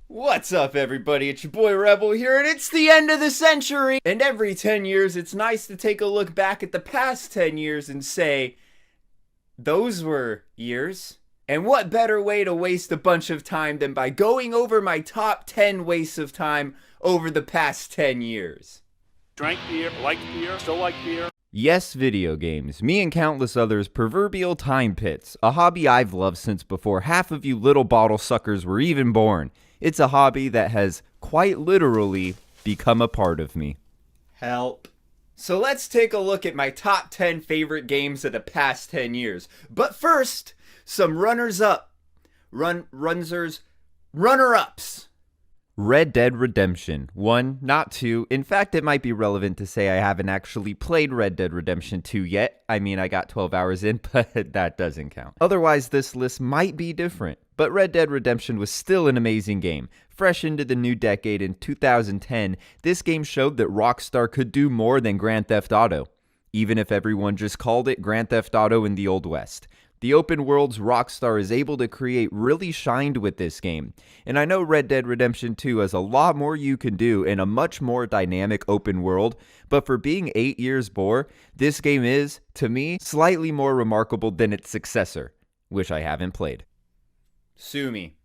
What's up, everybody? It's your boy Rebel here, and it's the end of the century! And every 10 years, it's nice to take a look back at the past 10 years and say, those were years. And what better way to waste a bunch of time than by going over my top 10 wastes of time over the past 10 years? Drank beer, liked beer, still like beer. Yes, video games. Me and countless others, proverbial time pits. A hobby I've loved since before half of you little bottle suckers were even born. It's a hobby that has quite literally become a part of me. Help. So let's take a look at my top 10 favorite games of the past 10 years. But first, some runners-up. Runner-ups. Red Dead Redemption 1, not 2. In fact, it might be relevant to say I haven't actually played Red Dead Redemption 2 yet. I mean, I got 12 hours in, but that doesn't count. Otherwise, this list might be different. But Red Dead Redemption was still an amazing game. Fresh into the new decade in 2010, this game showed that Rockstar could do more than Grand Theft Auto, even if everyone just called it Grand Theft Auto in the Old West. The open worlds Rockstar is able to create really shined with this game, and I know Red Dead Redemption 2 has a lot more you can do in a much more dynamic open world, but for being 8 years more, this game is, to me, slightly more remarkable than its successor, which I haven't played. Sue me.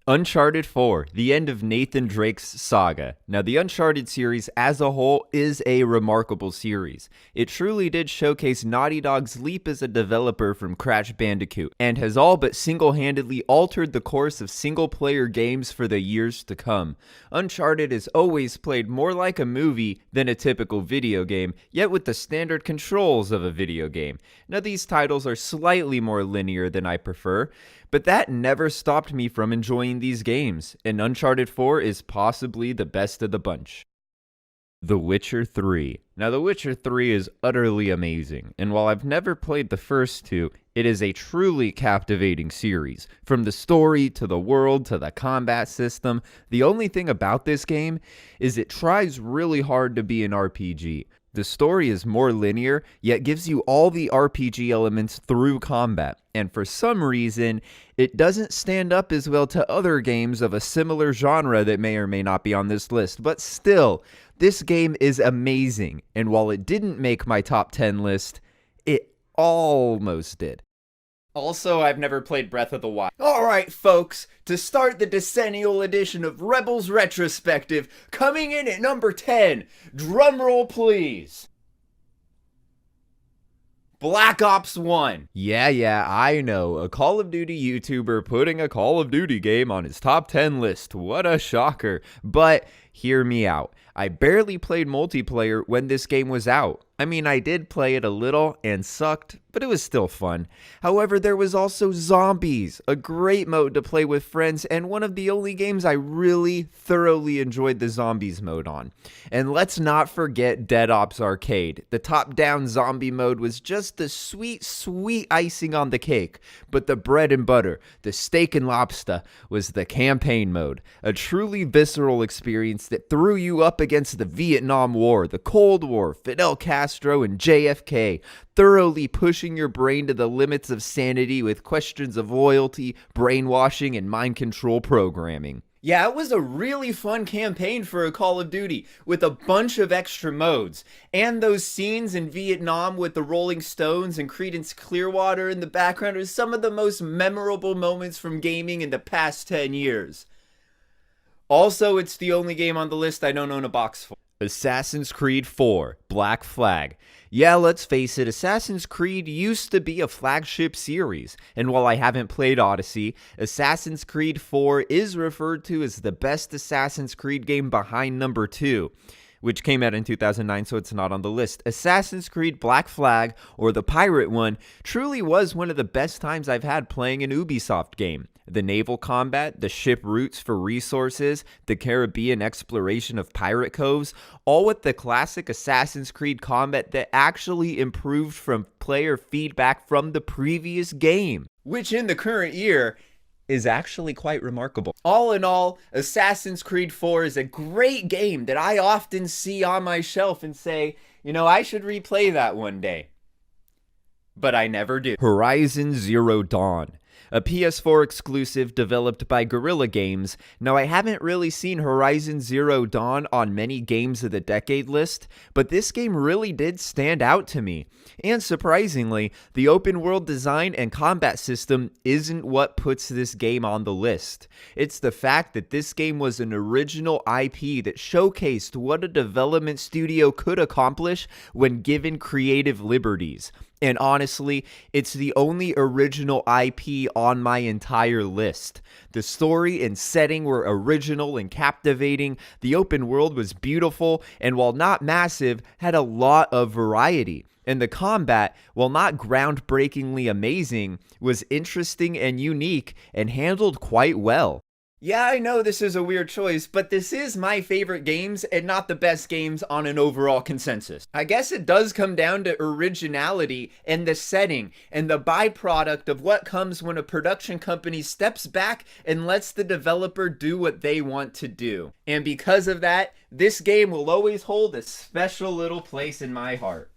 Uncharted 4, the end of Nathan Drake's Saga. Now, the Uncharted series as a whole is a remarkable series. It truly did showcase Naughty Dog's leap as a developer from Crash Bandicoot, and has all but single-handedly altered the course of single-player games for the years to come. Uncharted is always played more like a movie than a typical video game, yet with the standard controls of a video game. Now, these titles are slightly more linear than I prefer, but that never stopped me from enjoying these games, and Uncharted 4 is possibly the best of the bunch. The Witcher 3. Now, The Witcher 3 is utterly amazing, and while I've never played the first two, it is a truly captivating series. From the story, to the world, to the combat system, the only thing about this game is it tries really hard to be an RPG. The story is more linear, yet gives you all the RPG elements through combat, and for some reason, it doesn't stand up as well to other games of a similar genre that may or may not be on this list, but still, this game is amazing, and while it didn't make my top 10 list, it almost did. Also, I've never played Breath of the Wild. Alright, folks, to start the decennial edition of Rebels Retrospective, coming in at number 10, drumroll please, Black Ops 1. Yeah, I know, a Call of Duty YouTuber putting a Call of Duty game on his top 10 list. What a shocker. But hear me out. I barely played multiplayer when this game was out. I mean, I did play it a little and sucked, but it was still fun. However, there was also zombies, a great mode to play with friends, and one of the only games I really thoroughly enjoyed the zombies mode on. And let's not forget Dead Ops Arcade. The top-down zombie mode was just the sweet, sweet icing on the cake, but the bread and butter, the steak and lobster, was the campaign mode. A truly visceral experience that threw you up against the Vietnam War, the Cold War, Fidel Castro, and JFK, thoroughly pushing your brain to the limits of sanity with questions of loyalty, brainwashing, and mind control programming. Yeah, it was a really fun campaign for a Call of Duty, with a bunch of extra modes. And those scenes in Vietnam with the Rolling Stones and Creedence Clearwater in the background are some of the most memorable moments from gaming in the past 10 years. Also, it's the only game on the list I don't own a box for. Assassin's Creed 4, Black Flag. Yeah, let's face it, Assassin's Creed used to be a flagship series, and while I haven't played Odyssey, Assassin's Creed 4 is referred to as the best Assassin's Creed game behind number 2, which came out in 2009, so it's not on the list. Assassin's Creed Black Flag, or the pirate one, truly was one of the best times I've had playing an Ubisoft game. The naval combat, the ship routes for resources, the Caribbean exploration of pirate coves, all with the classic Assassin's Creed combat that actually improved from player feedback from the previous game, which in the current year is actually quite remarkable. All in all, Assassin's Creed 4 is a great game that I often see on my shelf and say, you know, I should replay that one day. But I never do. Horizon Zero Dawn. a PS4 exclusive developed by Guerrilla Games. Now, I haven't really seen Horizon Zero Dawn on many games of the decade list, but this game really did stand out to me. And surprisingly, the open world design and combat system isn't what puts this game on the list. It's the fact that this game was an original IP that showcased what a development studio could accomplish when given creative liberties. And honestly, it's the only original IP on my entire list. The story and setting were original and captivating, the open world was beautiful, and while not massive, had a lot of variety. And the combat, while not groundbreakingly amazing, was interesting and unique and handled quite well. Yeah, I know this is a weird choice, but this is my favorite games and not the best games on an overall consensus. I guess it does come down to originality and the setting and the byproduct of what comes when a production company steps back and lets the developer do what they want to do. And because of that, this game will always hold a special little place in my heart.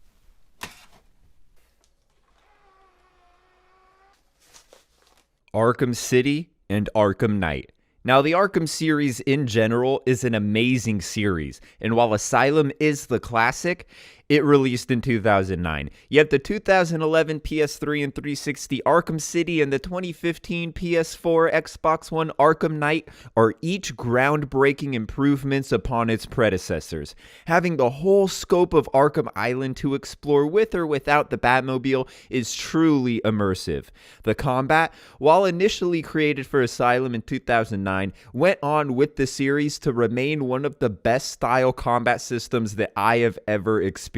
Arkham City and Arkham Knight. Now, the Arkham series in general is an amazing series, and while Asylum is the classic, it released in 2009. Yet the 2011 PS3 and 360 Arkham City and the 2015 PS4 Xbox One Arkham Knight are each groundbreaking improvements upon its predecessors, having the whole scope of Arkham Island to explore with or without the Batmobile is truly immersive. The combat, while initially created for Asylum in 2009, went on with the series to remain one of the best style combat systems that I have ever experienced.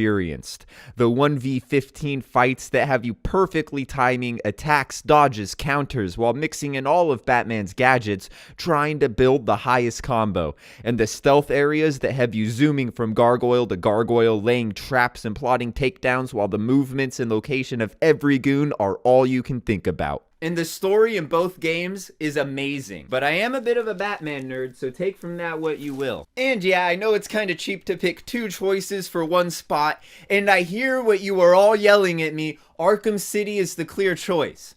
The 1v15 fights that have you perfectly timing attacks, dodges, counters, while mixing in all of Batman's gadgets, trying to build the highest combo. And the stealth areas that have you zooming from gargoyle to gargoyle, laying traps and plotting takedowns, while the movements and location of every goon are all you can think about. And the story in both games is amazing. But I am a bit of a Batman nerd, so take from that what you will. And yeah, I know it's kind of cheap to pick two choices for one spot, and I hear what you are all yelling at me, Arkham City is the clear choice.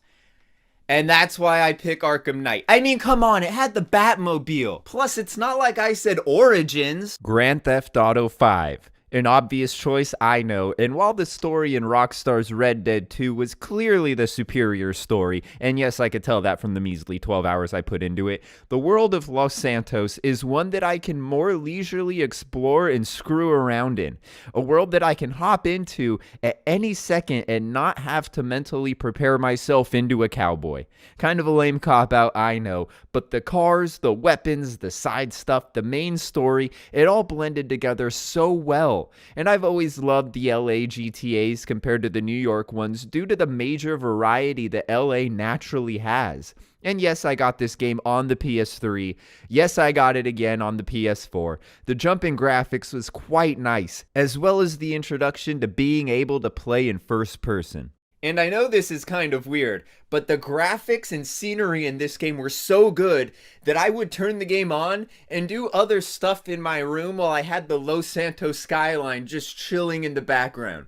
And that's why I pick Arkham Knight. I mean, come on, it had the Batmobile. Plus, it's not like I said Origins. Grand Theft Auto 5. An obvious choice, I know, and while the story in Rockstar's Red Dead 2 was clearly the superior story, and yes, I could tell that from the measly 12 hours I put into it, the world of Los Santos is one that I can more leisurely explore and screw around in. A world that I can hop into at any second and not have to mentally prepare myself into a cowboy. Kind of a lame cop-out, I know, but the cars, the weapons, the side stuff, the main story, it all blended together so well. And I've always loved the LA GTAs compared to the New York ones due to the major variety that LA naturally has. And yes, I got this game on the PS3. Yes, I got it again on the PS4. The jump in graphics was quite nice, as well as the introduction to being able to play in first person. And I know this is kind of weird, but the graphics and scenery in this game were so good that I would turn the game on and do other stuff in my room while I had the Los Santos skyline just chilling in the background.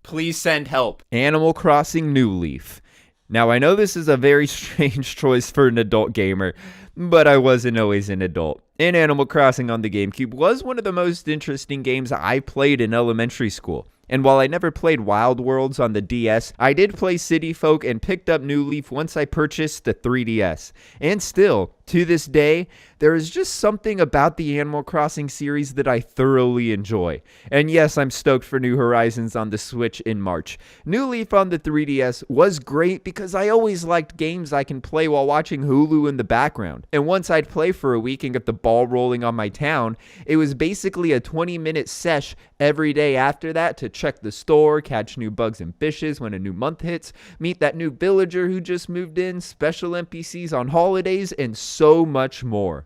Please send help. Animal Crossing New Leaf. Now, I know this is a very strange choice for an adult gamer, but I wasn't always an adult. And Animal Crossing on the GameCube was one of the most interesting games I played in elementary school. And while I never played Wild Worlds on the DS, I did play City Folk and picked up New Leaf once I purchased the 3DS. And still, to this day, there is just something about the Animal Crossing series that I thoroughly enjoy. And yes, I'm stoked for New Horizons on the Switch in March. New Leaf on the 3DS was great because I always liked games I can play while watching Hulu in the background. And once I'd play for a week and get the ball rolling on my town, it was basically a 20-minute sesh every day after that to check the store, catch new bugs and fishes when a new month hits, meet that new villager who just moved in, special NPCs on holidays, and so much more.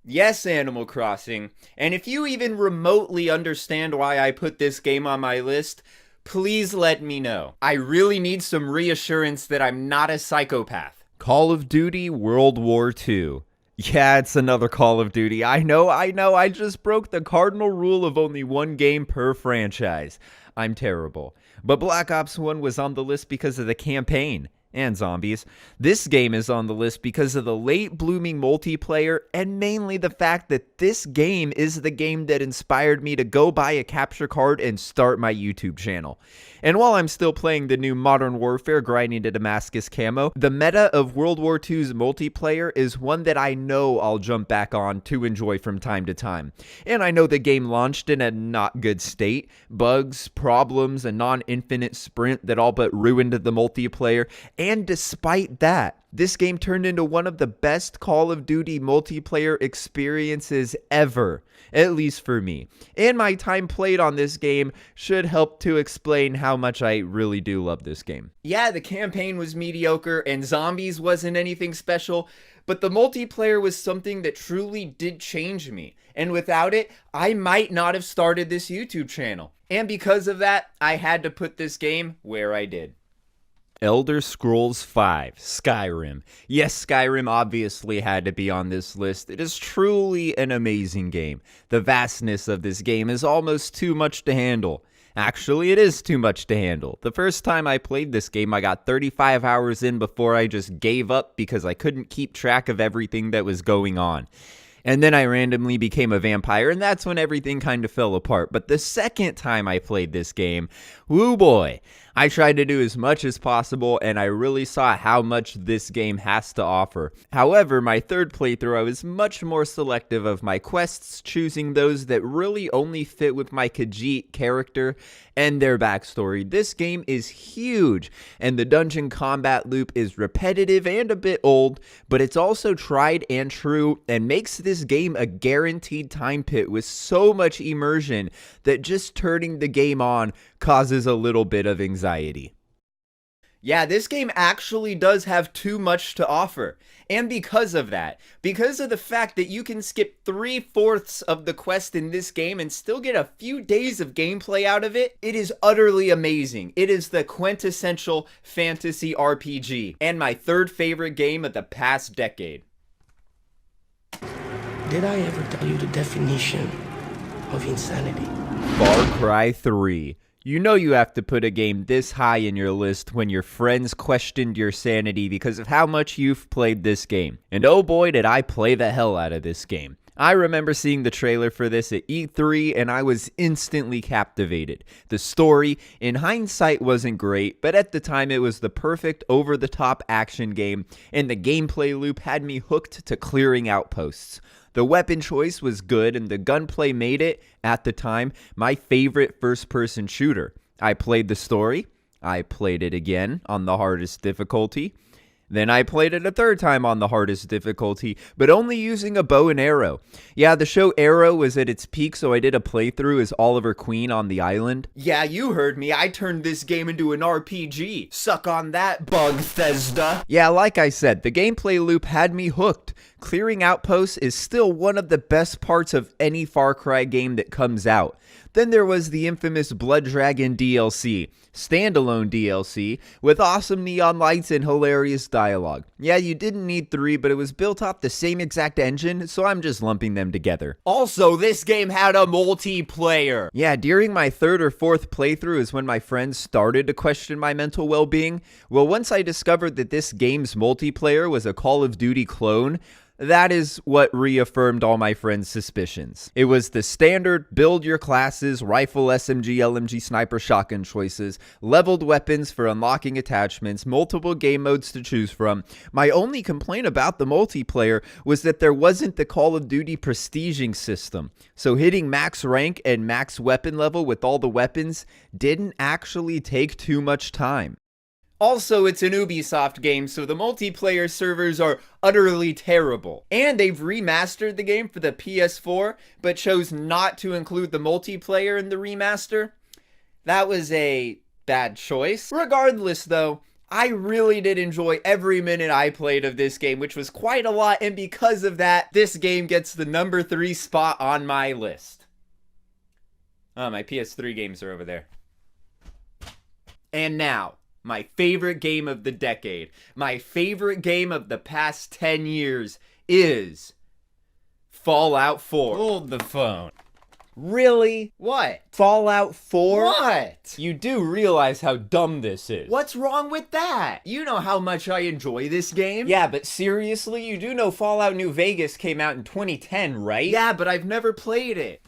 Yes, Animal Crossing. And if you even remotely understand why I put this game on my list, please let me know. I really need some reassurance that I'm not a psychopath. Call of Duty World War II. Yeah, it's another Call of Duty. I know, I just broke the cardinal rule of only one game per franchise. I'm terrible. But Black Ops 1 was on the list because of the campaign. and zombies. This game is on the list because of the late blooming multiplayer and mainly the fact that this game is the game that inspired me to go buy a capture card and start my YouTube channel. And while I'm still playing the new Modern Warfare grinding to Damascus camo, the meta of World War II's multiplayer is one that I know I'll jump back on to enjoy from time to time. And I know the game launched in a not good state, bugs, problems, a non-infinite sprint that all but ruined the multiplayer, and despite that, this game turned into one of the best Call of Duty multiplayer experiences ever, at least for me. And my time played on this game should help to explain how much I really do love this game. Yeah, the campaign was mediocre and zombies wasn't anything special, but the multiplayer was something that truly did change me. And without it, I might not have started this YouTube channel. And because of that, I had to put this game where I did. Elderscrolls V Skyrim. Yes, Skyrim obviously had to be on this list. It is truly an amazing game. The vastness of this game is almost too much to handle. Actually, it is too much to handle. The first time I played this game, I got 35 hours in before I just gave up because I couldn't keep track of everything that was going on. And then I randomly became a vampire, and that's when everything kind of fell apart. But the second time I played this game, woo boy, I tried to do as much as possible, and I really saw how much this game has to offer. However, my third playthrough, I was much more selective of my quests, choosing those that really only fit with my Khajiit character and their backstory. This game is huge, and the dungeon combat loop is repetitive and a bit old, but it's also tried and true, and makes this game a guaranteed time pit with so much immersion that just turning the game on causes a little bit of anxiety. Yeah, this game actually does have too much to offer. And because of that, because of the fact that you can skip 3/4 of the quest in this game and still get a few days of gameplay out of it, it is utterly amazing. It is the quintessential fantasy RPG, and my third favorite game of the past decade. Did I ever tell you the definition of insanity? Far Cry 3. You know you have to put a game this high in your list when your friends questioned your sanity because of how much you've played this game. And oh boy, did I play the hell out of this game. I remember seeing the trailer for this at E3 and I was instantly captivated. The story, in hindsight, wasn't great, but at the time it was the perfect over-the-top action game, and the gameplay loop had me hooked to clearing outposts. The weapon choice was good, and the gunplay made it, at the time, my favorite first-person shooter. I played the story, I played it again on the hardest difficulty, then I played it a third time on the hardest difficulty, but only using a bow and arrow. Yeah, the show Arrow was at its peak, so I did a playthrough as Oliver Queen on the island. Yeah, you heard me. I turned this game into an RPG. Suck on that, Bethesda. Yeah, like I said, the gameplay loop had me hooked. Clearing outposts is still one of the best parts of any Far Cry game that comes out. Then there was the infamous Blood Dragon DLC, standalone DLC, with awesome neon lights and hilarious dialogue. Yeah, you didn't need 3, but it was built off the same exact engine, so I'm just lumping them together. Also, this game had a multiplayer. Yeah, during my third or fourth playthrough is when my friends started to question my mental well-being. Well, once I discovered that this game's multiplayer was a Call of Duty clone, that is what reaffirmed all my friends' suspicions. It was the standard build your classes, rifle, SMG, LMG, sniper, shotgun choices, leveled weapons for unlocking attachments, multiple game modes to choose from. My only complaint about the multiplayer was that there wasn't the Call of Duty prestiging system. So hitting max rank and max weapon level with all the weapons didn't actually take too much time. Also, it's an Ubisoft game, so the multiplayer servers are utterly terrible. And they've remastered the game for the PS4, but chose not to include the multiplayer in the remaster. That was a bad choice. Regardless, though, I really did enjoy every minute I played of this game, which was quite a lot, and because of that, this game gets the number 3 spot on my list. Oh, my PS3 games are over there. And now, my favorite game of the decade, my favorite game of the past 10 years is Fallout 4. Hold the phone. Really? What? Fallout 4? What? You do realize how dumb this is. What's wrong with that? You know how much I enjoy this game. Yeah, but seriously, you do know Fallout New Vegas came out in 2010, right? Yeah, but I've never played it.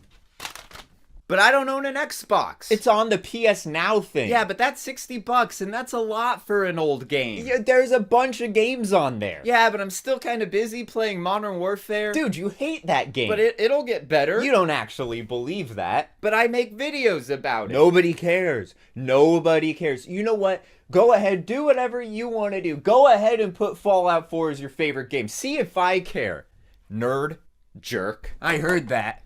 But I don't own an Xbox. It's on the PS Now thing. Yeah, but that's $60 and that's a lot for an old game. Yeah, there's a bunch of games on there. Yeah, but I'm still kind of busy playing Modern Warfare. Dude, you hate that game. But it'll get better. You don't actually believe that. But I make videos about it. Nobody cares. Nobody cares. You know what? Go ahead, do whatever you want to do. Go ahead and put Fallout 4 as your favorite game. See if I care. Nerd. Jerk. I heard that.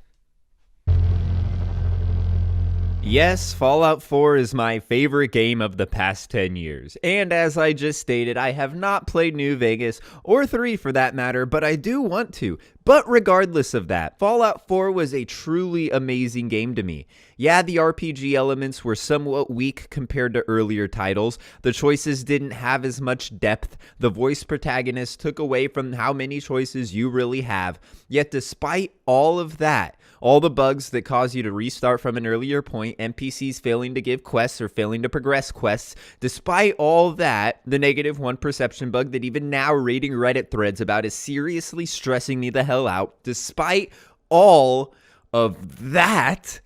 Yes, Fallout 4 is my favorite game of the past 10 years. And as I just stated, I have not played New Vegas, or 3 for that matter, but I do want to. But regardless of that, Fallout 4 was a truly amazing game to me. Yeah, the RPG elements were somewhat weak compared to earlier titles. The choices didn't have as much depth. The voice protagonist took away from how many choices you really have. Yet despite all of that, all the bugs that cause you to restart from an earlier point, NPCs failing to give quests or failing to progress quests, despite all that, the -1 perception bug that even now reading Reddit threads about is seriously stressing me the hell out, despite all of that,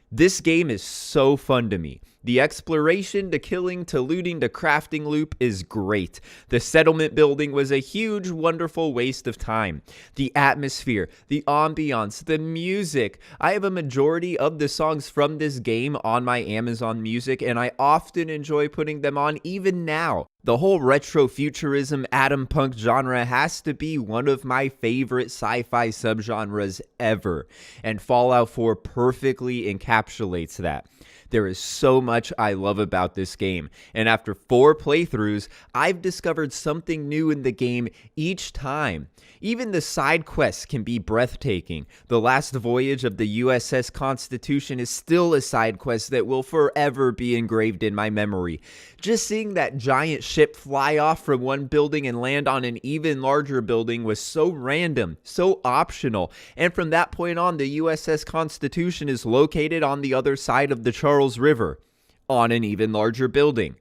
this game is so fun to me. The exploration to killing to looting to crafting loop is great. The settlement building was a huge, wonderful waste of time. The atmosphere, the ambiance, the music. I have a majority of the songs from this game on my Amazon Music, and I often enjoy putting them on even now. The whole retro futurism atom punk genre has to be one of my favorite sci-fi subgenres ever, and Fallout 4 perfectly encapsulates that. There is so much I love about this game, and after 4 playthroughs, I've discovered something new in the game each time. Even the side quests can be breathtaking. The last voyage of the USS Constitution is still a side quest that will forever be engraved in my memory. Just seeing that giant ship fly off from one building and land on an even larger building was so random, so optional, and from that point on, the USS Constitution is located on the other side of the Charles River, on an even larger building.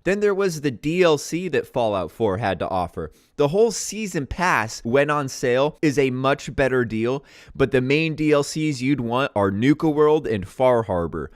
Then there was the DLC that Fallout 4 had to offer. The whole season pass, when on sale, is a much better deal, but the main DLCs you'd want are Nuka World and Far Harbor,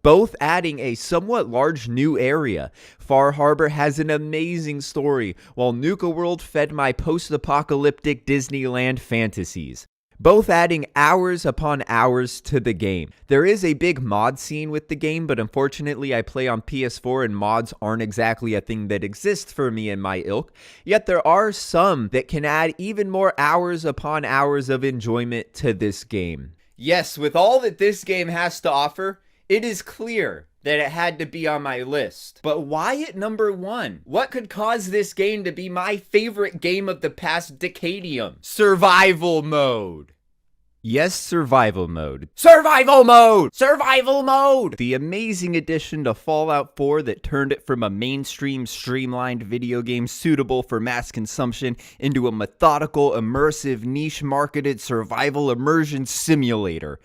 both adding a somewhat large new area. Far Harbor has an amazing story, while Nuka World fed my post-apocalyptic Disneyland fantasies, both adding hours upon hours to the game. There is a big mod scene with the game, but unfortunately I play on PS4 and mods aren't exactly a thing that exists for me and my ilk. Yet there are some that can add even more hours upon hours of enjoyment to this game. Yes, with all that this game has to offer, it is clear that it had to be on my list. But why at number 1? What could cause this game to be my favorite game of the past decadium? Survival mode. Yes, survival mode. Survival mode! Survival mode! The amazing addition to Fallout 4 that turned it from a mainstream, streamlined video game suitable for mass consumption into a methodical, immersive, niche-marketed survival immersion simulator.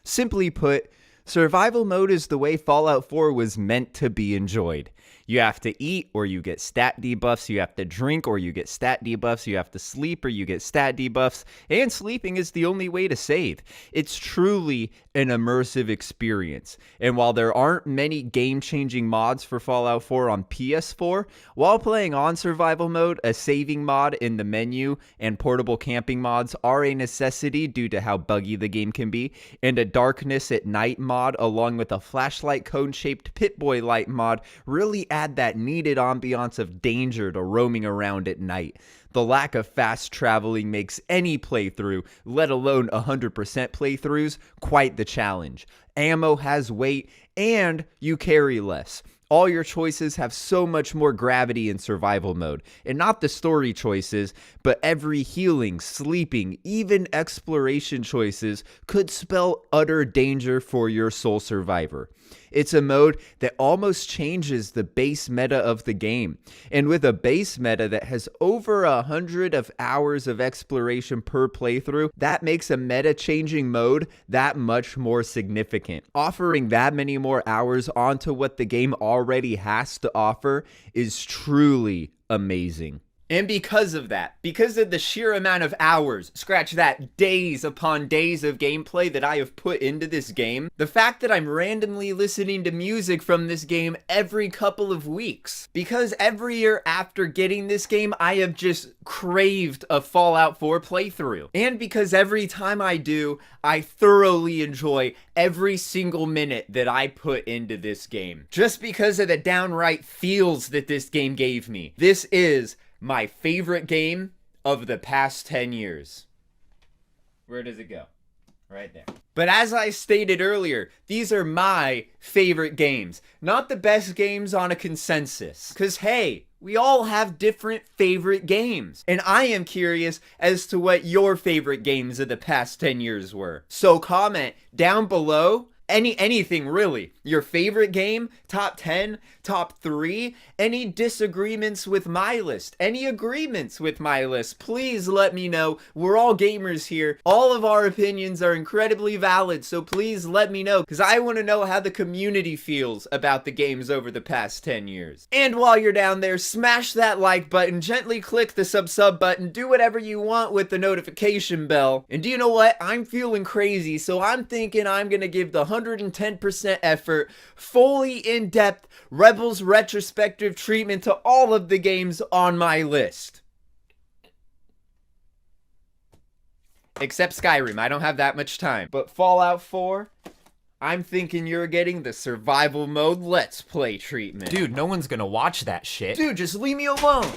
Simply put, survival mode is the way Fallout 4 was meant to be enjoyed. You have to eat or you get stat debuffs, you have to drink or you get stat debuffs, you have to sleep or you get stat debuffs, and sleeping is the only way to save. It's truly an immersive experience. And while there aren't many game-changing mods for Fallout 4 on PS4, while playing on survival mode, a saving mod in the menu and portable camping mods are a necessity due to how buggy the game can be, and a darkness at night mod along with a flashlight cone-shaped Pip-Boy light mod really add that needed ambiance of danger to roaming around at night. The lack of fast traveling makes any playthrough, let alone 100% playthroughs, quite the challenge. Ammo has weight, and you carry less. All your choices have so much more gravity in survival mode, and not the story choices, but every healing, sleeping, even exploration choices could spell utter danger for your sole survivor. It's a mode that almost changes the base meta of the game. And with a base meta that has over 100 of hours of exploration per playthrough, that makes a meta-changing mode that much more significant. Offering that many more hours onto what the game already has to offer is truly amazing. And because of that, because of the sheer amount of hours, scratch that, days upon days of gameplay that I have put into this game, the fact that I'm randomly listening to music from this game every couple of weeks, because every year after getting this game, I have just craved a Fallout 4 playthrough. And because every time I do, I thoroughly enjoy every single minute that I put into this game. Just because of the downright feels that this game gave me. This is my favorite game of the past 10 years. Where does it go? Right there. But as I stated earlier, these are my favorite games, not the best games on a consensus. Because hey, we all have different favorite games. And I am curious as to what your favorite games of the past 10 years were. So comment down below anything really. Your favorite game, top 10, top 3, any disagreements with my list, any agreements with my list, please let me know. We're all gamers here. All of our opinions are incredibly valid, so please let me know, because I want to know how the community feels about the games over the past 10 years. And while you're down there, smash that like button, gently click the sub button, do whatever you want with the notification bell. And do you know what? I'm feeling crazy, so I'm thinking I'm gonna give the 110% effort, fully in-depth Rebels retrospective treatment to all of the games on my list. Except Skyrim, I don't have that much time. But Fallout 4, I'm thinking you're getting the survival mode let's play treatment. Dude, no one's gonna watch that shit. Dude, just leave me alone.